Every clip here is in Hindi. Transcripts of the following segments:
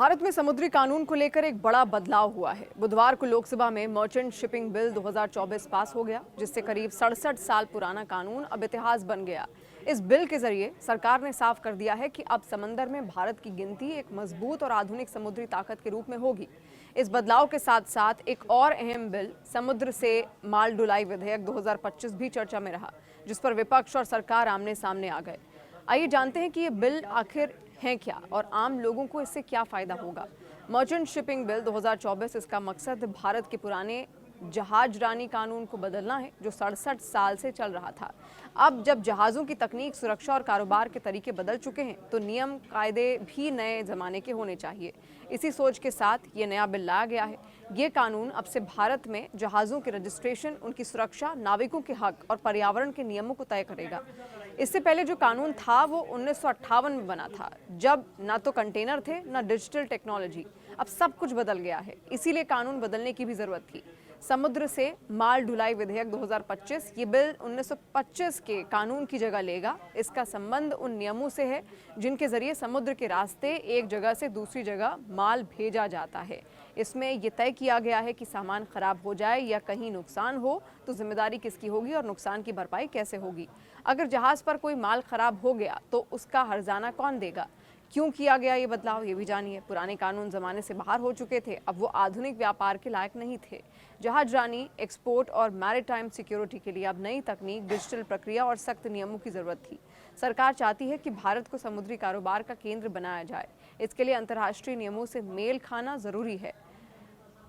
भारत में समुद्री कानून को लेकर एक बड़ा बदलाव हुआ है। बुधवार को लोकसभा में मर्चेंट शिपिंग बिल 2024 पास हो गया, जिससे करीब 67 साल पुराना कानून अब इतिहास बन गया। इस बिल के जरिए सरकार ने साफ कर दिया है कि अब समंदर में भारत की गिनती एक मजबूत और आधुनिक समुद्री ताकत के रूप में होगी। इस बदलाव के साथ साथ एक और अहम बिल समुद्र से माल ढुलाई विधेयक 2025 भी चर्चा में रहा, जिस पर विपक्ष और सरकार आमने सामने आ गए। आइए जानते हैं कि ये बिल आखिर हैं क्या और आम लोगों को इससे क्या फायदा होगा। मर्चेंट शिपिंग बिल 2024, इसका मकसद भारत के पुराने जहाजरानी कानून को बदलना है, जो 67 साल से चल रहा था। अब जब जहाज़ों की तकनीक, सुरक्षा और कारोबार के तरीके बदल चुके हैं, तो नियम कायदे भी नए जमाने के होने चाहिए। इसी सोच के साथ ये नया बिल लाया गया है। ये कानून अब से भारत में जहाज़ों के रजिस्ट्रेशन, उनकी सुरक्षा, नाविकों के हक और पर्यावरण के नियमों को तय करेगा। इससे पहले जो कानून था वो 1958 में बना था, जब ना तो कंटेनर थे ना डिजिटल टेक्नोलॉजी। अब सब कुछ बदल गया है, इसीलिए कानून बदलने की भी जरूरत थी। समुद्र से माल ढुलाई विधेयक 2025, ये बिल 1925 के कानून की जगह लेगा। इसका संबंध उन नियमों से है जिनके जरिए समुद्र के रास्ते एक जगह से दूसरी जगह माल भेजा जाता है। इसमें यह तय किया गया है कि सामान खराब हो जाए या कहीं नुकसान हो तो जिम्मेदारी किसकी होगी और नुकसान की भरपाई कैसे होगी। अगर जहाज पर कोई माल खराब हो गया तो उसका हर्जाना कौन देगा। क्यों किया गया ये बदलाव, ये भी जानिए। पुराने कानून जमाने से बाहर हो चुके थे, अब वो आधुनिक व्यापार के लायक नहीं थे। जहाजरानी, एक्सपोर्ट और मैरीटाइम सिक्योरिटी के लिए अब नई तकनीक, डिजिटल प्रक्रिया और सख्त नियमों की जरूरत थी। सरकार चाहती है कि भारत को समुद्री कारोबार का केंद्र बनाया जाए। इसके लिए अंतर्राष्ट्रीय नियमों से मेल खाना जरूरी है।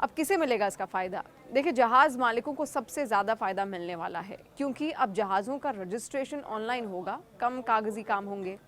अब किसे मिलेगा इसका फायदा? देखिए, जहाज मालिकों को सबसे ज्यादा फायदा मिलने वाला है, क्योंकि अब जहाजों का रजिस्ट्रेशन ऑनलाइन होगा, कम कागजी काम होंगे।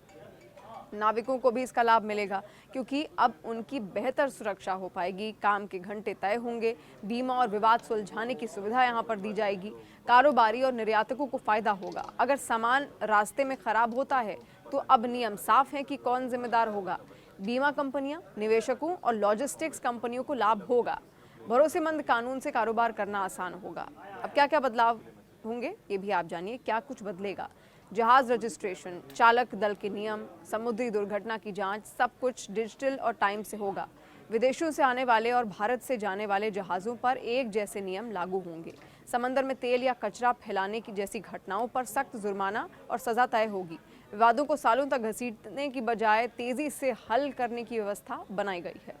नाविकों को भी इसका लाभ मिलेगा, क्योंकि अब उनकी बेहतर सुरक्षा हो पाएगी, काम के घंटे तय होंगे, बीमा और विवाद सुलझाने की सुविधा यहाँ पर दी जाएगी। कारोबारी और निर्यातकों को फायदा होगा। अगर सामान रास्ते में खराब होता है तो अब नियम साफ हैं कि कौन जिम्मेदार होगा। बीमा कंपनियां, निवेशकों और लॉजिस्टिक्स कंपनियों को लाभ होगा। भरोसेमंद कानून से कारोबार करना आसान होगा। अब क्या क्या बदलाव होंगे ये भी आप जानिए। क्या कुछ बदलेगा? जहाज रजिस्ट्रेशन, चालक दल के नियम, समुद्री दुर्घटना की जांच, सब कुछ डिजिटल और टाइम से होगा। विदेशों से आने वाले और भारत से जाने वाले जहाज़ों पर एक जैसे नियम लागू होंगे। समंदर में तेल या कचरा फैलाने की जैसी घटनाओं पर सख्त जुर्माना और सजा तय होगी। विवादों को सालों तक घसीटने की बजाय तेजी से हल करने की व्यवस्था बनाई गई है।